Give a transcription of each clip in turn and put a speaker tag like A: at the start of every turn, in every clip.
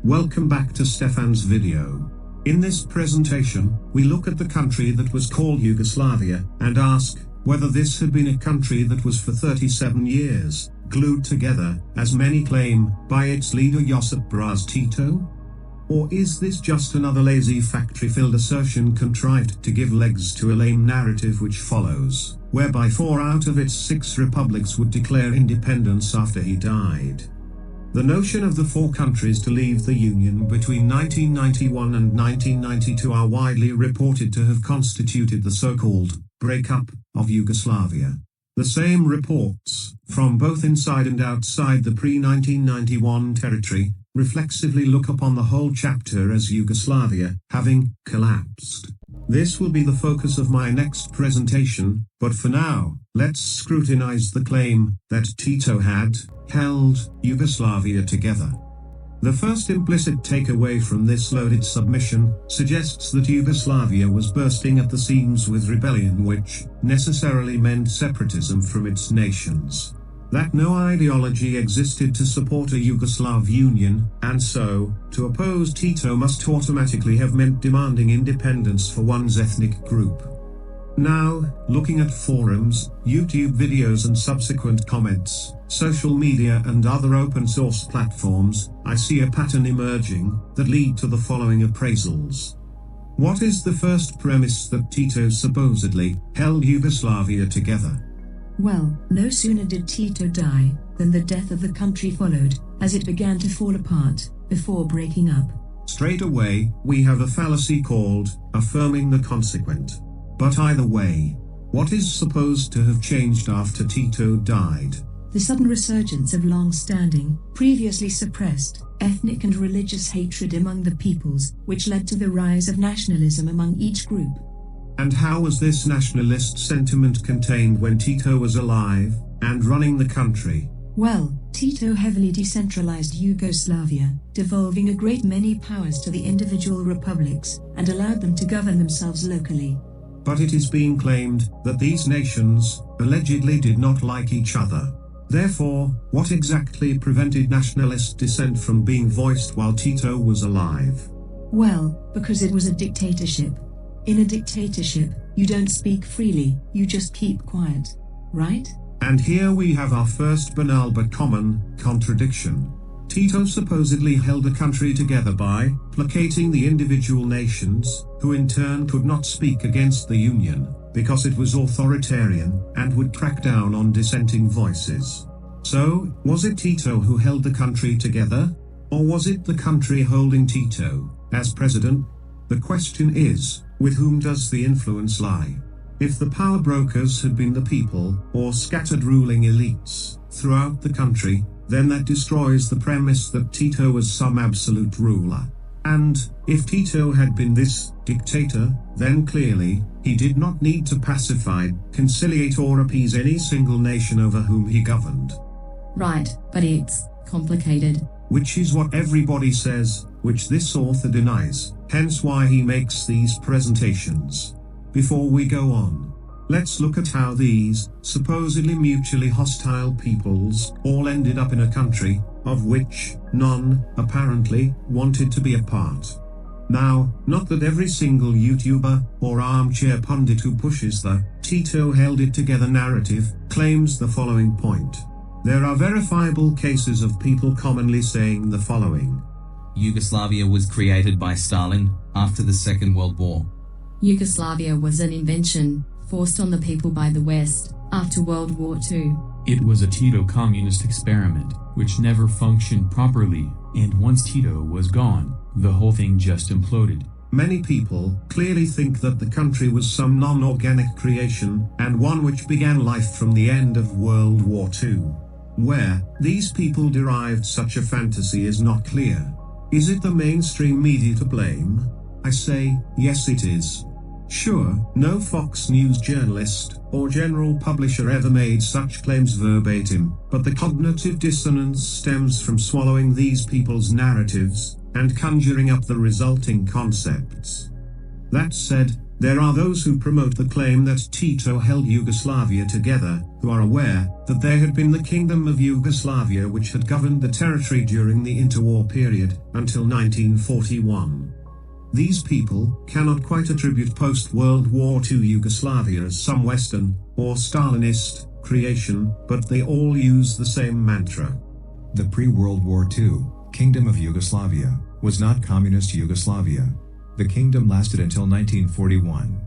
A: Welcome back to Stefan's video. In this presentation, we look at the country that was called Yugoslavia, and ask whether this had been a country that was for 37 years, glued together, as many claim, by its leader Josip Broz Tito? Or is this just another lazy factory-filled assertion contrived to give legs to a lame narrative which follows, whereby 4 out of its 6 republics would declare independence after he died? The notion of the 4 countries to leave the Union between 1991 and 1992 are widely reported to have constituted the so-called breakup of Yugoslavia. The same reports, from both inside and outside the pre-1991 territory, reflexively look upon the whole chapter as Yugoslavia having collapsed. This will be the focus of my next presentation, but for now, let's scrutinize the claim that Tito had held Yugoslavia together. The first implicit takeaway from this loaded submission suggests that Yugoslavia was bursting at the seams with rebellion, which necessarily meant separatism from its nations. That no ideology existed to support a Yugoslav union, and so, to oppose Tito must automatically have meant demanding independence for one's ethnic group. Now, looking at forums, YouTube videos and subsequent comments, social media and other open source platforms, I see a pattern emerging that lead to the following appraisals. What is the first premise that Tito supposedly held Yugoslavia together?
B: Well, no sooner did Tito die, than the death of the country followed, as it began to fall apart, before breaking up.
A: Straight away, we have a fallacy called affirming the consequent. But either way, what is supposed to have changed after Tito died?
B: The sudden resurgence of long-standing, previously suppressed, ethnic and religious hatred among the peoples, which led to the rise of nationalism among each group.
A: And how was this nationalist sentiment contained when Tito was alive and running the country?
B: Well, Tito heavily decentralized Yugoslavia, devolving a great many powers to the individual republics, and allowed them to govern themselves locally.
A: But it is being claimed that these nations allegedly did not like each other. Therefore, what exactly prevented nationalist dissent from being voiced while Tito was alive?
B: Well, because it was a dictatorship. In a dictatorship, you don't speak freely, you just keep quiet, right?
A: And here we have our first banal but common contradiction. Tito supposedly held the country together by placating the individual nations, who in turn could not speak against the Union, because it was authoritarian and would crack down on dissenting voices. So, was it Tito who held the country together? Or was it the country holding Tito as president? The question is, with whom does the influence lie? If the power brokers had been the people, or scattered ruling elites, throughout the country, then that destroys the premise that Tito was some absolute ruler. And, if Tito had been this dictator, then clearly, he did not need to pacify, conciliate or appease any single nation over whom he governed.
B: Right, but it's complicated.
A: Which is what everybody says, which this author denies, hence why he makes these presentations. Before we go on, let's look at how these, supposedly mutually hostile peoples, all ended up in a country, of which none, apparently, wanted to be a part. Now, not that every single YouTuber, or armchair pundit who pushes the Tito held it together narrative, claims the following point. There are verifiable cases of people commonly saying the following.
C: Yugoslavia was created by Stalin after the Second World War.
D: Yugoslavia was an invention, forced on the people by the West, after World War II.
E: It was a Tito communist experiment, which never functioned properly, and once Tito was gone, the whole thing just imploded.
A: Many people clearly think that the country was some non-organic creation, and one which began life from the end of World War II. Where these people derived such a fantasy is not clear. Is it the mainstream media to blame? I say, yes it is. Sure, no Fox News journalist or general publisher ever made such claims verbatim, but the cognitive dissonance stems from swallowing these people's narratives and conjuring up the resulting concepts. That said, there are those who promote the claim that Tito held Yugoslavia together, who are aware that there had been the Kingdom of Yugoslavia which had governed the territory during the interwar period until 1941. These people cannot quite attribute post-World War II Yugoslavia as some Western or Stalinist creation, but they all use the same mantra.
F: The pre-World War II Kingdom of Yugoslavia was not communist Yugoslavia. The kingdom lasted until 1941.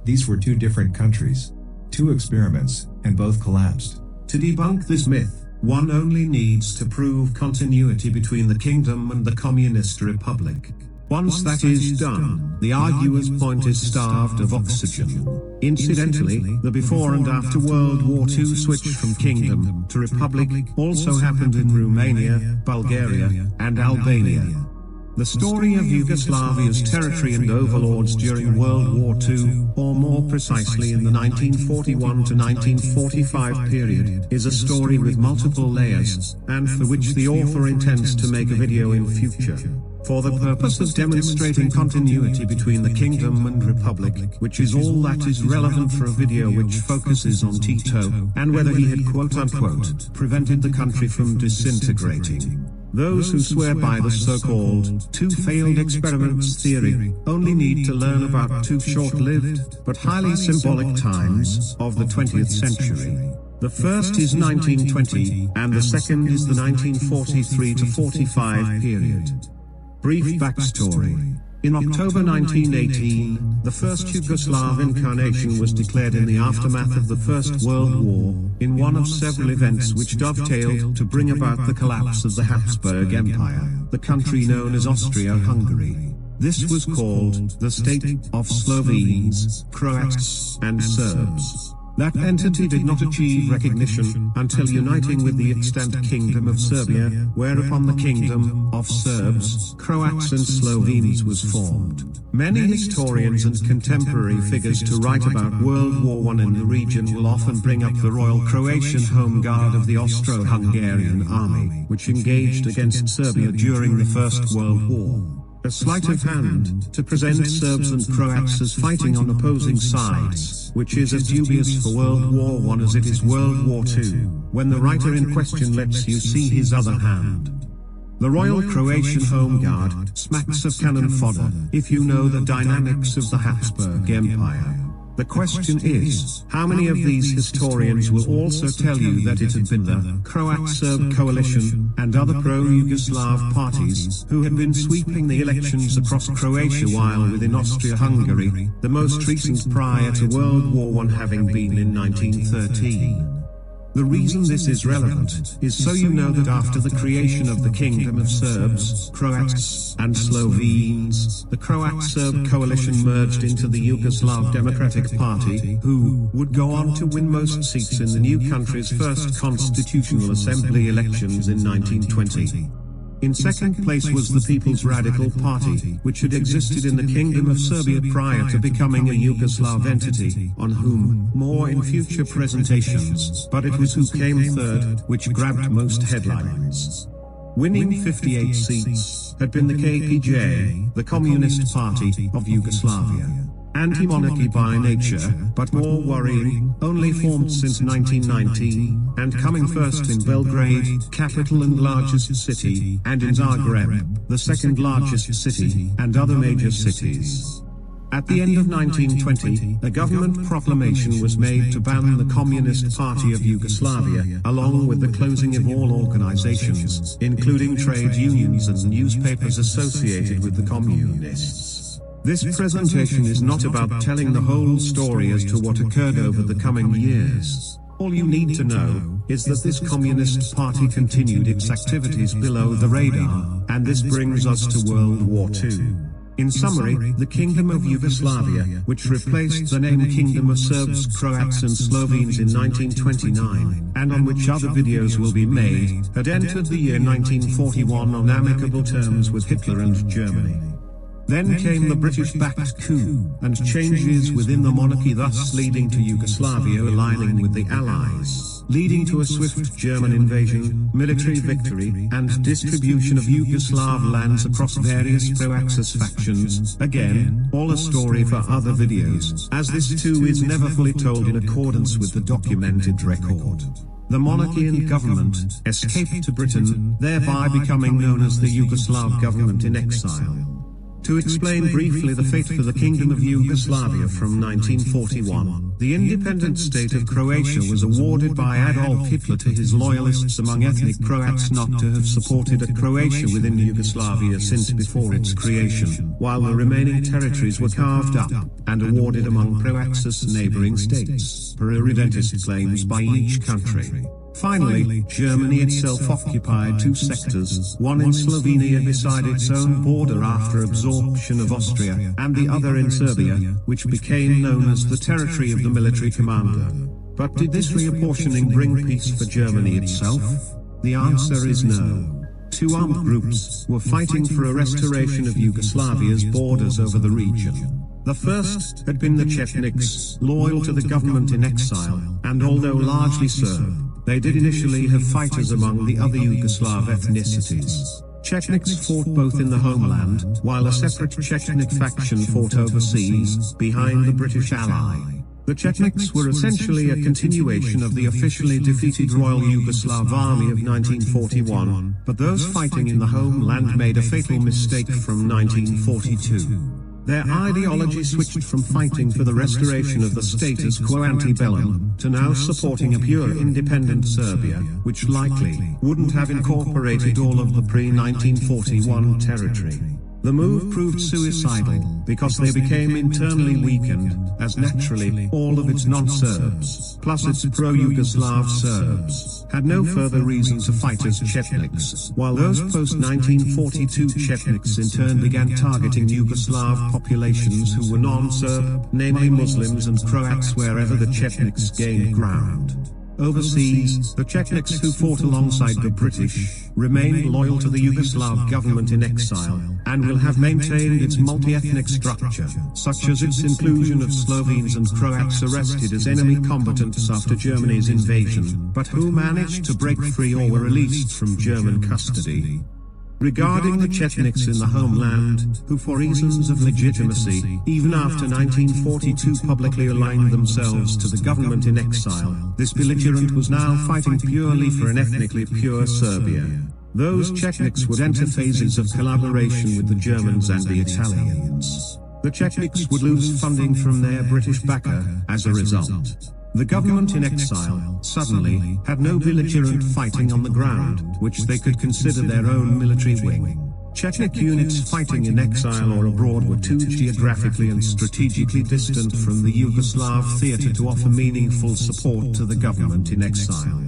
F: These were two different countries, two experiments, and both collapsed.
A: To debunk this myth, one only needs to prove continuity between the kingdom and the communist republic. Once that is done, the arguer's point is starved of oxygen. Incidentally, the before and after World War II switch from kingdom to republic also happened in Romania, Bulgaria, and Albania. The story of Yugoslavia's territory and overlords during World War II, or more precisely in the 1941 to 1945 period, is a story with multiple layers, and for which the author intends to make a video in future. For the purpose of demonstrating continuity between the kingdom and republic, which is all that is relevant for a video which focuses on Tito, and whether he had quote-unquote prevented the country from disintegrating. Those who swear by the so-called two failed experiments theory only need to learn about two short-lived, but highly symbolic times of the 20th century. The first is 1920, and the second is the 1943 to 45 period. Brief backstory. In October 1918, the first Yugoslav incarnation was declared in the aftermath of the First World War, in one of several events which dovetailed to bring about the collapse of the Habsburg Empire, the country known as Austria-Hungary. This was called the State of Slovenes, Croats, and Serbs. That entity did not achieve recognition until uniting with the extant Kingdom of Serbia, whereupon the Kingdom of Serbs, Croats and Slovenes was formed. Many historians and contemporary figures to write about World War I in the region will often bring up the Royal Croatian Home Guard of the Austro-Hungarian Army, which engaged against Serbia during the First World War. A sleight of hand to present Serbs and Croats as fighting on opposing sides, which is as dubious for World War I as it is World War II, when the writer in question lets you see his other hand. The Royal Croatian Home Guard smacks of cannon fodder, if you know the dynamics of the Habsburg Empire. The question is, how many of these historians will also tell you that it had been the Croat-Serb coalition and other pro-Yugoslav parties who had been sweeping the elections across Croatia while within Austria-Hungary, the most recent prior to World War I having been in 1913. The reason this is relevant is so you know that after the creation of the Kingdom of Serbs, Croats, and Slovenes, the Croat-Serb coalition merged into the Yugoslav Democratic Party, who would go on to win most seats in the new country's first constitutional assembly elections in 1920. In second place was the People's Radical Party, which had existed in the Kingdom of Serbia prior to becoming a Yugoslav entity, on whom more in future presentations, but it was who came third, which grabbed most headlines. Winning 58 seats had been the KPJ, the Communist Party of Yugoslavia. Anti-monarchy by nature, but more worrying, only formed since 1919, and coming first in Belgrade, capital and largest city, and in Zagreb, the second largest city, and other major cities. At the end of 1920, a government proclamation was made to ban the Communist Party of Yugoslavia, along with the closing of all organizations, including trade unions and newspapers associated with the communists. This presentation is not about telling the whole story as to what occurred over the coming years. All you need to know is that this Communist Party continued its activities below the radar, and this brings us to World War II. In summary, the Kingdom of Yugoslavia, which replaced the name Kingdom of Serbs, Croats and Slovenes in 1929, and on which other videos will be made, had entered the year 1941 on amicable terms with Hitler and Germany. Then came the British-backed coup, and changes within the monarchy, thus leading to Yugoslavia aligning with the Allies. leading to a swift German invasion, military victory, and distribution of Yugoslav lands across various pro-Axis factions. Again, all a story for other videos, as this too is never fully told in accordance with the documented record. The monarchy and government escaped to Britain, thereby becoming known as the Yugoslav government in exile. To explain briefly the fate for the Kingdom of Yugoslavia from 1941, the independent state of Croatia was awarded by Adolf Hitler to his loyalists among ethnic Croats not to have supported a Croatia within Yugoslavia since before its creation, while the remaining territories were carved up and awarded among pro-Axis neighboring states, per irredentist claims by each country. Finally, Germany itself occupied two sectors, one in Slovenia beside its own border after absorption of Austria, and the other in Serbia, which became known as the territory of the military commander. But did this reapportioning bring peace for Germany itself? The answer is no. Two armed groups were fighting for a restoration of Yugoslavia's borders over the region. The first had been the Chetniks, loyal to the government in exile, and although largely Serb, they did initially have fighters among the other Yugoslav ethnicities. Chetniks fought both in the homeland, while a separate Chetnik faction fought overseas, behind the British ally. The Chetniks were essentially a continuation of the officially defeated Royal Yugoslav Army of 1941, but those fighting in the homeland made a fatal mistake from 1942. Their ideology switched from fighting for the restoration of the status quo ante-bellum to now supporting a pure independent Serbia, which likely wouldn't have incorporated all of the pre-1941 territory. The move proved suicidal because they became internally weakened, as naturally all of its non-Serbs, plus its pro-Yugoslav Serbs, had no further reason to fight as Chetniks, while those post-1942 Chetniks in turn began targeting Yugoslav populations who were non-Serb, namely Muslims and Croats wherever the Chetniks gained ground. Overseas, the Chetniks who fought alongside the British remained loyal to the Yugoslav government in exile, and will have maintained its multi-ethnic structure, such as its inclusion of Slovenes and Croats arrested as enemy combatants after Germany's invasion, but who managed to break free or were released from German custody. Regarding the Chetniks in the homeland, who for reasons of legitimacy, even after 1942 publicly aligned themselves to the government in exile, this belligerent was now fighting purely for an ethnically pure Serbia. Those Chetniks would enter phases of collaboration with the Germans and the Italians. The Chetniks would lose funding from their British backer as a result. The government in exile, suddenly, had no belligerent fighting on the ground, which they could consider their own military wing. Chetnik units fighting in exile or abroad were too geographically and strategically distant from the Yugoslav theater to offer meaningful support to the government in exile.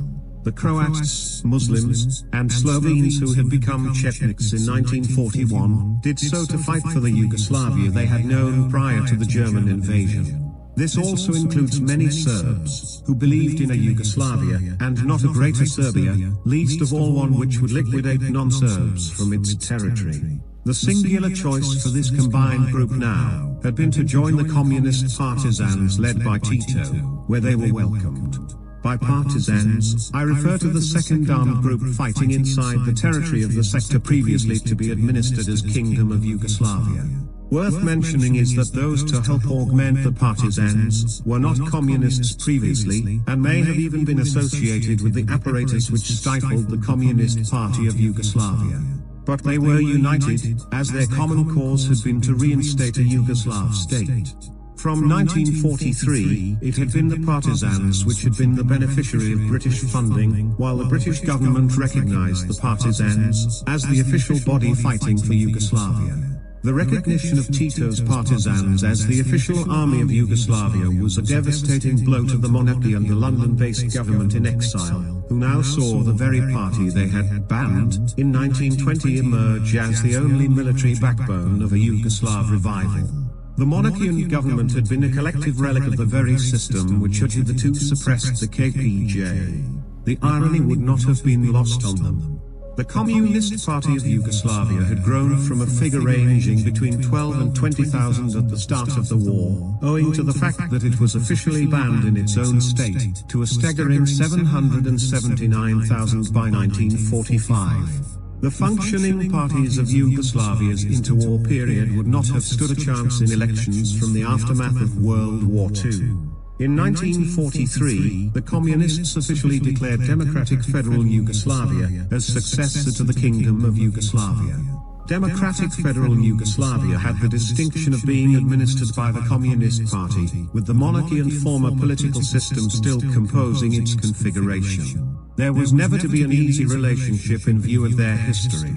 A: The Croats, Muslims, and Slovenes who had become Chetniks in 1941 did so to fight for the Yugoslavia they had known prior to the German invasion. This also includes many Serbs, who believed in a Yugoslavia, and not a greater Serbia, least of all one which would liquidate non-Serbs from its territory. The singular choice for this combined group now had been to join the communist partisans led by Tito, where they were welcomed. By partisans, I refer to the second armed group fighting inside the territory of the sector previously to be administered as Kingdom of Yugoslavia. Worth mentioning is that those to help augment the partisans were not communists previously, and may have even been associated with the apparatus which stifled the Communist Party of Yugoslavia. But they were united, as their common cause had been to reinstate a Yugoslav state. From 1943, it had been the partisans which had been the beneficiary of British funding, while the British government recognized the partisans as the official body fighting for Yugoslavia. The recognition of Tito's partisans as the official army of Yugoslavia was a devastating blow to the monarchy and the London-based government in exile, who now saw the very party they had banned in 1920 emerge as the only military backbone of a Yugoslav revival. The monarchy and government had been a collective relic of the very system which had hitherto suppressed the KPJ. The irony would not have been lost on them. The Communist Party of Yugoslavia had grown from a figure ranging between 12 and 20,000 at the start of the war, owing to the fact that it was officially banned in its own state, to a staggering 779,000 by 1945. The functioning parties of Yugoslavia's interwar period would not have stood a chance in elections from the aftermath of World War II. In 1943, the Communists officially declared Democratic Federal Yugoslavia as successor to the Kingdom of Yugoslavia. Democratic Federal Yugoslavia had the distinction of being administered by the Communist Party, with the monarchy and former political system still composing its configuration. There was never to be an easy relationship in view of their history.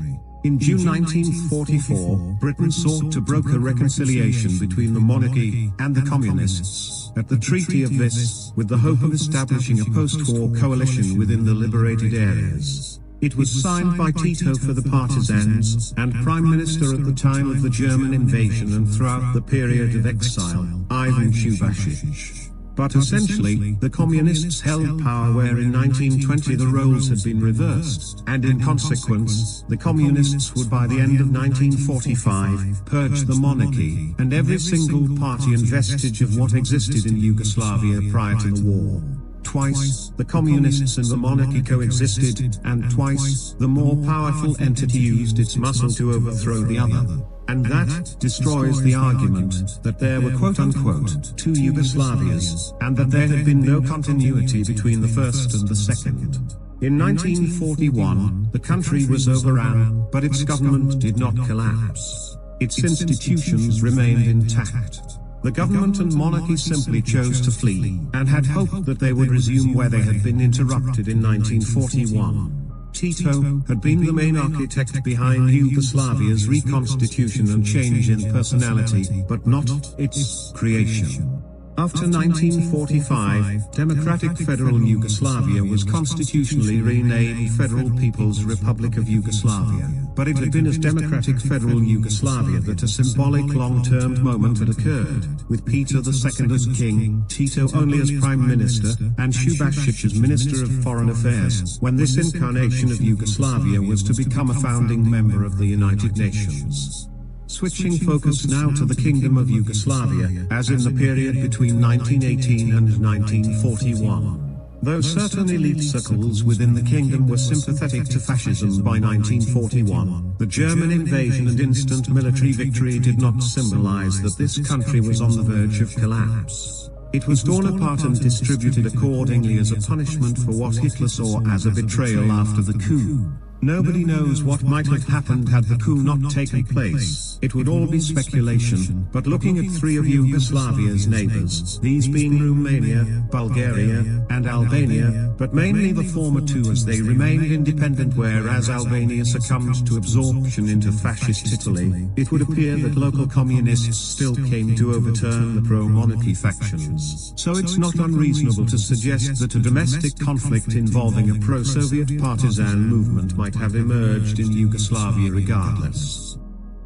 A: In June 1944, Britain sought to broker reconciliation between the monarchy and the Communists at the Treaty of Vis, with the hope of establishing a post-war coalition within the liberated areas. It was signed by Tito for the partisans, and Prime Minister at the time of the German invasion and throughout the period of exile, Ivan Shubasic. But essentially, the Communists held power where in 1920 the roles had been reversed, and in consequence, the Communists would by the end of 1945 purge the monarchy and every single party and vestige of what existed in Yugoslavia prior to the war. Twice, the Communists and the monarchy coexisted, and twice, the more powerful entity used its muscle to overthrow the other. And that destroys the argument that there were quote-unquote two Yugoslavias, and that there had been no continuity between the first and the second. In 1941, the country was overrun, but its government did not collapse. Its institutions remained intact. The government and monarchy simply chose to flee, and had hoped that they would resume where they had been interrupted in 1941. Tito had been the main architect behind Yugoslavia's reconstitution and change in personality, but not its creation. After 1945, Democratic Federal Yugoslavia was constitutionally renamed Federal People's Republic of Yugoslavia, but it had been as Democratic Federal Yugoslavia that a symbolic long-term moment had occurred, with Peter II as king, Tito only as Prime Minister, and Shubasic as Minister of Foreign Affairs, when this incarnation of Yugoslavia was to become a founding member of the United Nations. Switching focus now to the Kingdom of Yugoslavia, as in the period between 1918 and 1941. Though certain elite circles within the kingdom were sympathetic to fascism by 1941, the German invasion and instant military victory did not symbolize that this country was on the verge of collapse. It was torn apart and distributed accordingly as a punishment for what Hitler saw as a betrayal after the coup. Nobody knows what might have happened had the coup not taken place. It would all be speculation, but looking at three of Yugoslavia's neighbors, these being Romania, Bulgaria, and Albania, but mainly the former two as they remained independent whereas Albania succumbed to absorption into fascist Italy, it would appear that local communists still came to overturn the pro-monarchy factions. So it's not unreasonable to suggest that a domestic conflict involving a pro-Soviet partisan movement might have emerged in Yugoslavia regardless.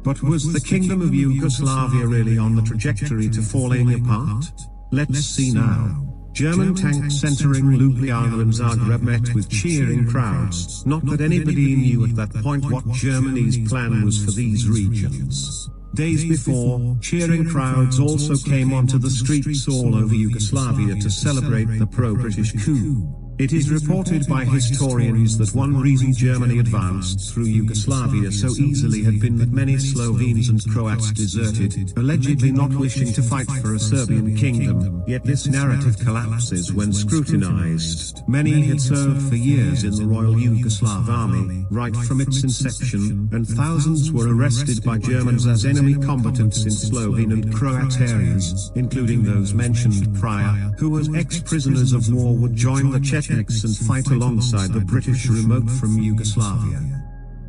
A: But was the Kingdom of Yugoslavia really on the trajectory to falling apart? Let's see now. German tanks entering Ljubljana and Zagreb met with cheering crowds, not that anybody knew at that point what Germany's plan was for these regions. Days before, cheering crowds also came onto the streets all over Yugoslavia to celebrate the pro-British coup. It is reported by historians that one reason Germany advanced through Yugoslavia so easily had been that many Slovenes and Croats deserted, allegedly not wishing to fight for a Serbian kingdom, yet this narrative collapses when scrutinized. Many had served for years in the Royal Yugoslav Army, right from its inception, and thousands were arrested by Germans as enemy combatants in Slovene and Croat areas, including those mentioned prior, who as ex-prisoners of war would join the Chechens and fight alongside the British remote from Yugoslavia.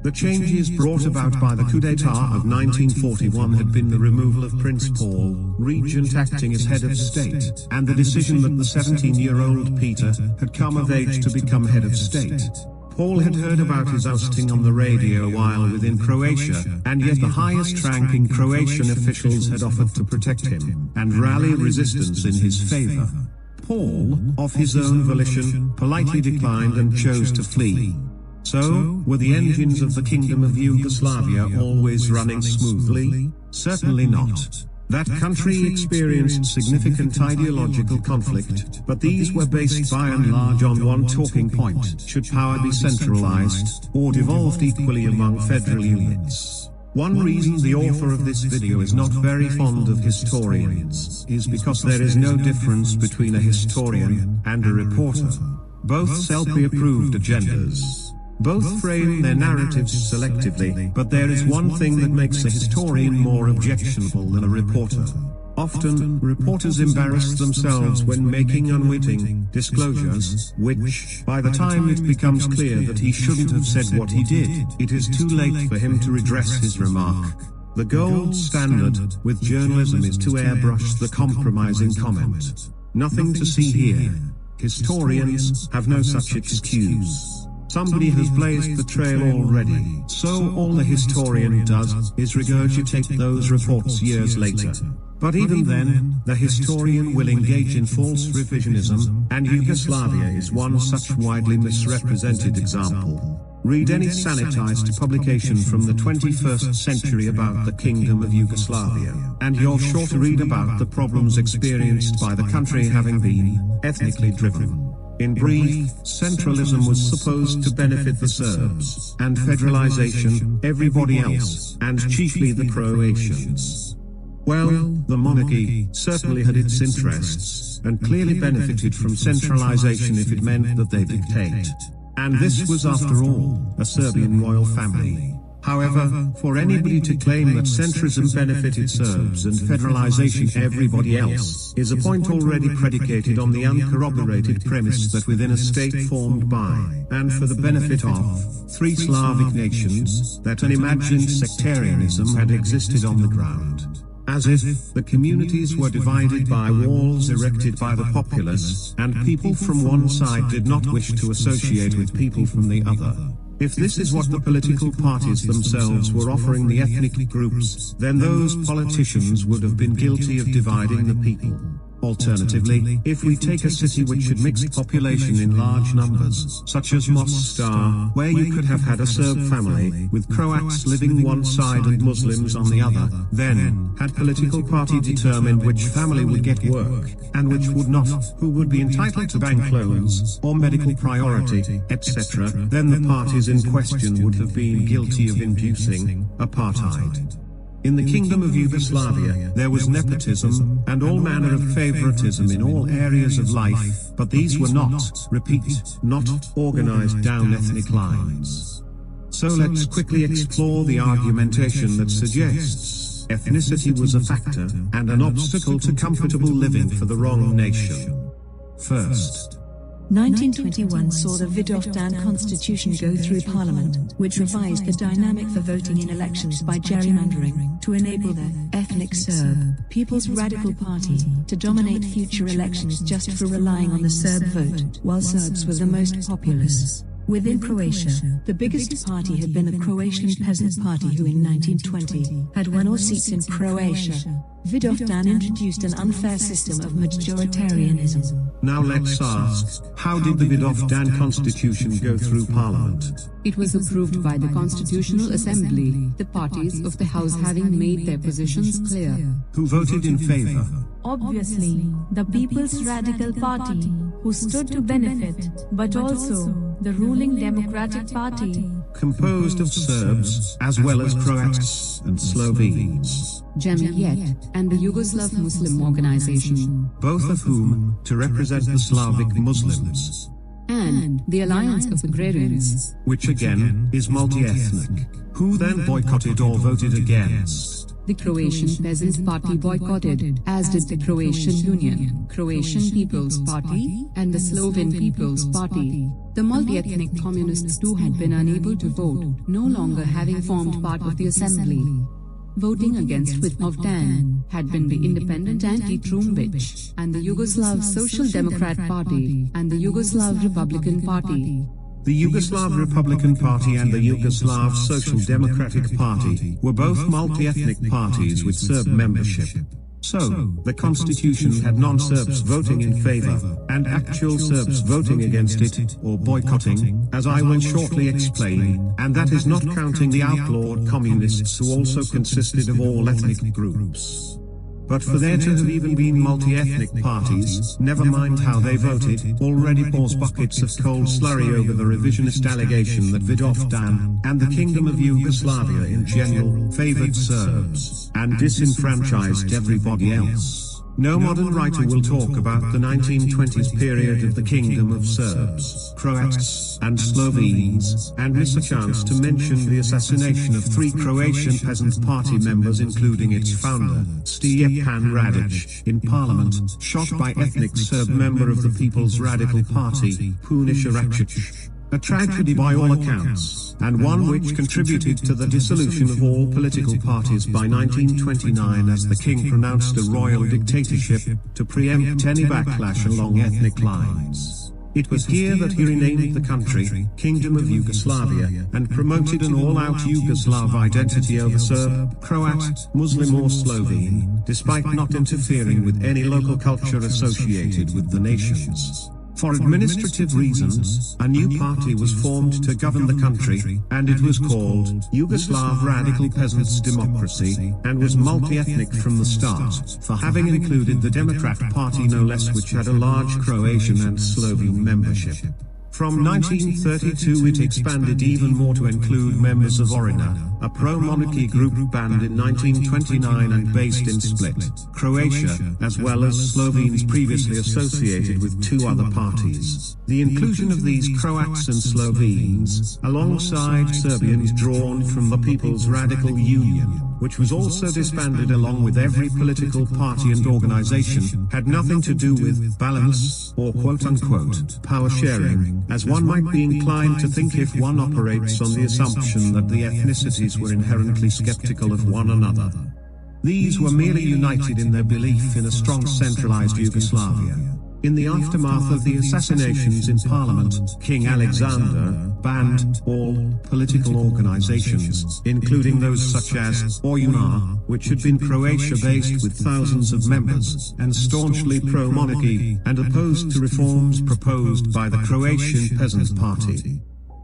A: The changes brought about by the coup d'etat of 1941 had been the removal of Prince Paul, regent acting as head of state, and the decision that the 17-year-old Peter had come of age to become head of state. Paul had heard about his ousting on the radio while within Croatia, and yet the highest-ranking Croatian officials had offered to protect him and rally resistance in his favor. Paul, of his own volition, politely declined and chose to flee. So, were the engines of the Kingdom of Yugoslavia always running smoothly? Certainly not. That country experienced significant ideological conflict, but these were based by and large on one talking point: should power be centralized, or devolved equally among federal units? One reason the author of this video is not very fond of historians is because there is no difference between a historian and a reporter. Both sell pre-approved agendas. Both frame their narratives selectively, but there is one thing that makes a historian more objectionable than a reporter. Often, reporters embarrass themselves when making unwitting disclosures, which, by the time it becomes clear that he shouldn't have said what he did, it is too late for him to redress his remark. The gold standard with journalism is to airbrush the compromising comment. Nothing to see here. Historians have no such excuse. Somebody has blazed the trail already, so all the historian does is regurgitate those reports years later. But even then, the historian will engage in false revisionism, and Yugoslavia is one such widely misrepresented example. Read any sanitized publication from the 21st century about the Kingdom of Yugoslavia, and you're sure to read about the problems experienced by the country having been ethnically driven. In brief, centralism was supposed to benefit the Serbs, and federalization, everybody else, and chiefly the Croatians. Well, the monarchy certainly had its interests, and clearly benefited from centralization if it meant that they dictate. And this was, after all, a Serbian royal family. However, for anybody to claim that centrism benefited Serbs and federalization everybody else is a point already predicated on the uncorroborated premise that within a state formed by, and for the benefit of, three Slavic nations, that an imagined sectarianism had existed on the ground. As if the communities were divided by walls erected by the populace, and people from one side did not wish to associate with people from the other. If this is what the political parties themselves were offering the ethnic groups, then those politicians would have been guilty of dividing the people. Alternatively, if we take a city which had mixed population in large numbers, such as Mostar, where you could have had a Serb family, with Croats living one side and Muslims on the other, then, had political party determined which family would get work, and which would not, who would be entitled to bank loans, or medical priority, etc., then the parties in question would have been guilty of inducing apartheid. In the Kingdom of Yugoslavia, there was nepotism, and all manner of favoritism in all areas of life, but these were not, repeat, not organized down ethnic lines. So let's quickly explore the argumentation that suggests ethnicity was a factor, and an obstacle to comfortable living for the wrong nation. First,
B: 1921 saw the Vidovdan Constitution go through Parliament, which revised the dynamic for voting in elections by gerrymandering, to enable the ethnic Serb People's Radical Party to dominate future elections just for relying on the Serb vote, while Serbs were the most populous. Within Croatia, the biggest party had been the Croatian Peasant Party, who in 1920 had won all seats in Croatia. Vidovdan introduced an unfair system of majoritarianism.
A: Now let's ask, how did the Vidovdan Constitution go through Parliament?
D: It was approved by the Constitutional Assembly, the parties of the House having made their positions clear.
A: Who voted in favor?
G: Obviously, the People's Radical Party, who stood to benefit, but also the ruling Democratic Party,
A: composed of Serbs, as well as Croats and Slovenes.
D: Jamiyet, and the Yugoslav Muslim Organization,
A: both of whom to represent the Slavic Muslims.
D: And the Alliance of Agrarians,
A: which again is multi-ethnic, who then boycotted or voted against.
D: The Croatian Peasants Party boycotted, as did the Croatian Union, Croatian People's Party, and the Slovene People's Party. The multi-ethnic communists too had been unable to vote, no longer having formed part of the assembly. Voting against Vidovdan had been the Independent Anti-Trumbic, and the Yugoslav Social Democrat Party, and the Yugoslav Republican Party.
A: The Yugoslav Republican Party and the Yugoslav Social Democratic Party were both multi-ethnic parties with Serb membership. So, the constitution had non-Serbs voting in favor, and actual Serbs voting against it, or boycotting, as I will shortly explain, and that is not counting the outlawed communists who also consisted of all ethnic groups. But for there to have even been multi-ethnic parties, never mind how they voted, already pours buckets of cold slurry over the revisionist allegation that Vidovdan, and the Kingdom of Yugoslavia in general, favored Serbs, and disenfranchised everybody else. No modern writer will talk about the 1920s period of the Kingdom of Serbs, Croats, and Slovenes, and miss a chance to mention the assassination of 3 Croatian Peasant Party members including its founder, Stefan Radic, in parliament, shot by ethnic Serb member of the People's Radical Party, Puniša Račić. A tragedy by all accounts, and one which contributed to the dissolution of all political parties by 1929 as the king pronounced a royal dictatorship to preempt any backlash along ethnic lines. It was here that he renamed the country Kingdom of Yugoslavia and promoted an all-out Yugoslav identity over Serb, Croat, Muslim or Slovene, despite not interfering with any local culture associated with the nations. For administrative reasons, a new party was formed to govern the country, and it was called Yugoslav Radical Peasants' Democracy, and was multi-ethnic from the start, for having included the Democrat Party no less, which had a large Croatian and Slovene membership. From 1932 it expanded even more to include members of Orina, a pro-monarchy group banned in 1929 and based in Split, Croatia, as well as Slovenes previously associated with 2 other parties. The inclusion of these Croats and Slovenes, alongside Serbians drawn from the People's Radical Union, which was also disbanded along with every political party and organization, had nothing to do with balance, or quote-unquote, power sharing, as one might be inclined to think if one operates on the assumption that the ethnicities were inherently skeptical of one another. These were merely united in their belief in a strong centralized Yugoslavia. In the aftermath of the assassinations in Parliament, King Alexander banned all political organizations, including those such as Orina, which had been Croatia-based with thousands of members, and staunchly pro-monarchy, and opposed to reforms proposed by the Croatian Peasant Party.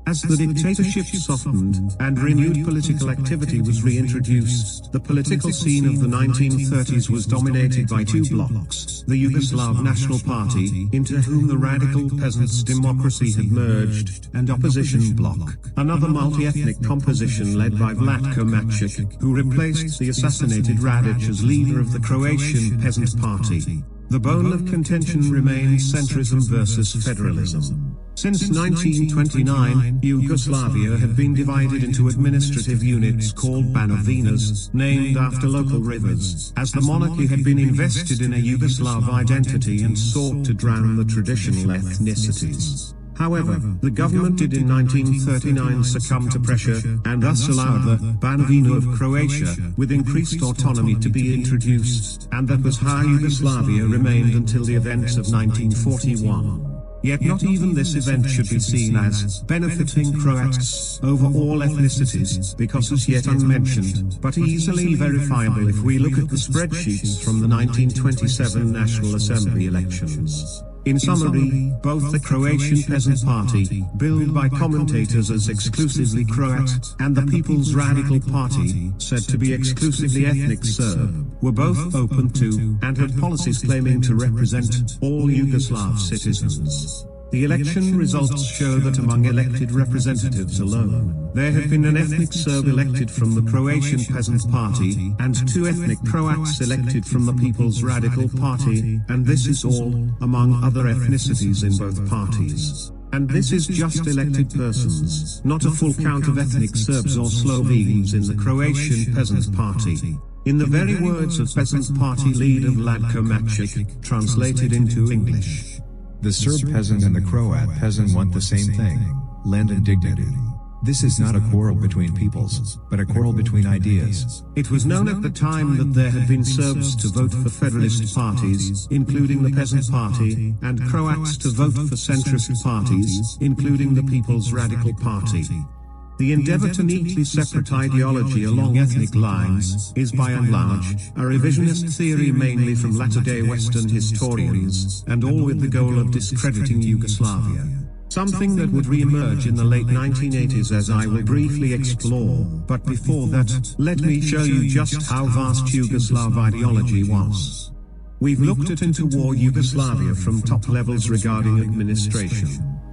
A: As the dictatorship softened and renewed political activity was reintroduced, the political scene of the 1930s was dominated by 2 blocs, the Yugoslav National Party, into whom the Radical Peasants' Democracy had merged, and Opposition Bloc, another multi-ethnic composition led by Vlatko Macic, who replaced the assassinated Radic as leader of the Croatian Peasant Party. The bone of contention remains centrism versus federalism. Since 1929, Yugoslavia had been divided into administrative units called Banovinas, named after local rivers, as the monarchy had been invested in a Yugoslav identity and sought to drown the traditional ethnicities. However, the government did in 1939 succumb to pressure, and thus allowed the Banovina of Croatia, with increased autonomy, to be introduced, and that was how Yugoslavia remained until the events of 1941. Yet not even this event should be seen as benefiting Croats over all ethnicities, because as yet unmentioned, but easily verifiable if we look at the spreadsheets from the 1927 National Assembly elections. In summary, both the Croatian Peasant Party, billed by commentators as exclusively Croat, and the People's Radical Party, said to be exclusively ethnic Serb, were both open to, and had policies claiming to represent, all Yugoslav citizens. The election results show that among elected representatives alone, there had been an ethnic Serb elected from the Croatian Peasant Party, and 2 ethnic Croats elected from the People's Radical Party, and this is all, among other ethnicities in both parties. And this is just elected persons, not a full count of ethnic Serbs or Slovenes in the Croatian Peasant Party. In the very words of Peasant Party leader Vlatko Macic, translated into English.
F: The Serb peasant and the Croat peasant want the same thing, land and dignity. This is not a quarrel between peoples, but a quarrel between ideas.
A: It was known at the time that there had been Serbs to vote for federalist parties, including the Peasant Party, and Croats to vote for centrist parties, including the People's Radical Party. The endeavor to neatly separate ideology along ethnic lines is by and large a revisionist theory mainly from latter-day Western historians, and all with the goal of discrediting Yugoslavia. Something that would re-emerge in the late 1980s, as I will briefly explore, but before that, let me show you just how vast Yugoslav ideology was. We've looked at interwar Yugoslavia from top levels regarding administration.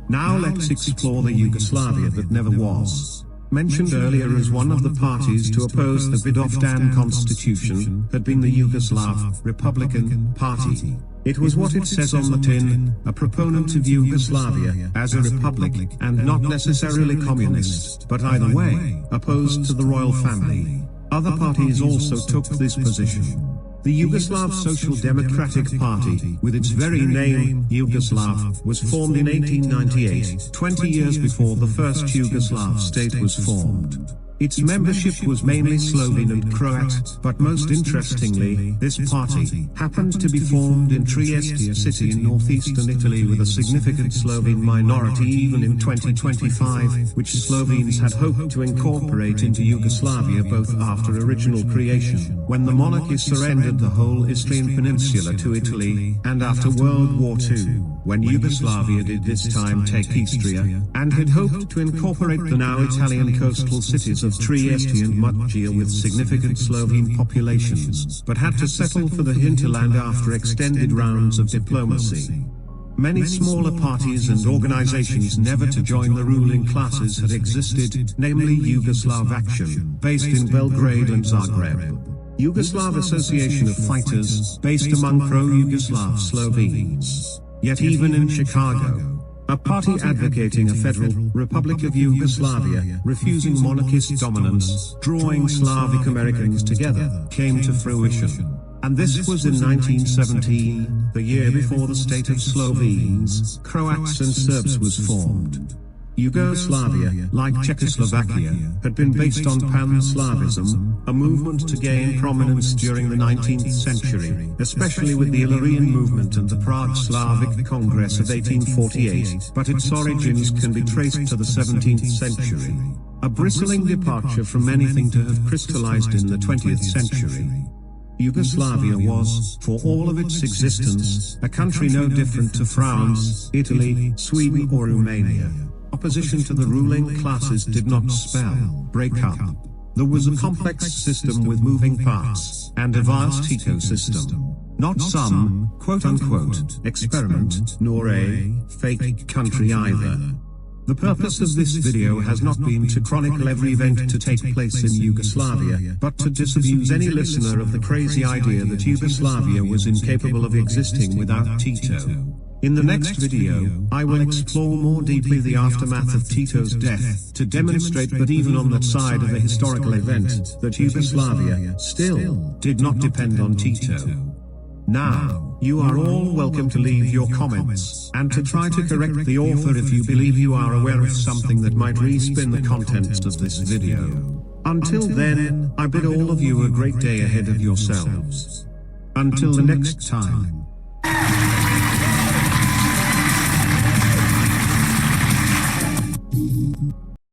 A: Now let's explore the Yugoslavia that never was. Mentioned earlier as one of the parties to oppose the Vidovdan constitution had been the Yugoslav Republican Party. It was what it says on the tin, a proponent of Yugoslavia as a republic, and not necessarily communist, but either way, opposed to the royal family. Other parties also took this position. The Yugoslav Social Democratic Party, with its very name, Yugoslav, was formed in 1898, 20 years before the first Yugoslav state was formed. Its membership was mainly Slovene and Croat, but most interestingly, this party happened to be formed in Trieste, a city in northeastern Italy with a significant Slovene minority even in 2025, which Slovenes had hoped to incorporate into Yugoslavia both after original creation, when the monarchy surrendered the whole Istrian peninsula to Italy, and after World War II, when Yugoslavia did this time take Istria, and had hoped to incorporate the now Italian coastal cities of Trieste and Muggia with significant Slovene populations, but had to settle for the hinterland after extended rounds of diplomacy. Many smaller parties and organizations never to join the ruling classes had existed, namely Yugoslav Action, based in Belgrade and Zagreb. Yugoslav Association of Fighters, based among pro-Yugoslav Slovenes. Yet even in Chicago, a party advocating a federal Republic of Yugoslavia, refusing monarchist dominance, drawing Slavic Americans together, came to fruition. And this was in 1917, the year before the state of Slovenes, Croats and Serbs was formed. Yugoslavia, like Czechoslovakia, had been based on Pan-Slavism, a movement to gain prominence during the 19th century, especially with the Illyrian movement and the Prague Slavic Congress of 1848, but its origins can be traced to the 17th century. A bristling departure from anything to have crystallized in the 20th century. Yugoslavia was, for all of its existence, a country no different to France, Italy, Sweden or Romania. Opposition to the ruling classes did not spell break up. There was a complex system with moving parts, and a vast ecosystem. Not some, quote-unquote, experiment, nor a fake country either. The purpose of this video has not been to chronicle every event to take place in Yugoslavia, but to disabuse any listener of the crazy idea that Yugoslavia was incapable of existing without Tito. In the next video, I will explore more deeply the aftermath of Tito's death, to demonstrate that even on that side of a historical event, that Yugoslavia still did not depend on Tito. Now, you are all welcome to leave your comments, and to try to correct the author if you believe you are aware of something that might respin the context of this video. Until then, I bid all of you a great day ahead of yourselves. Until the next time.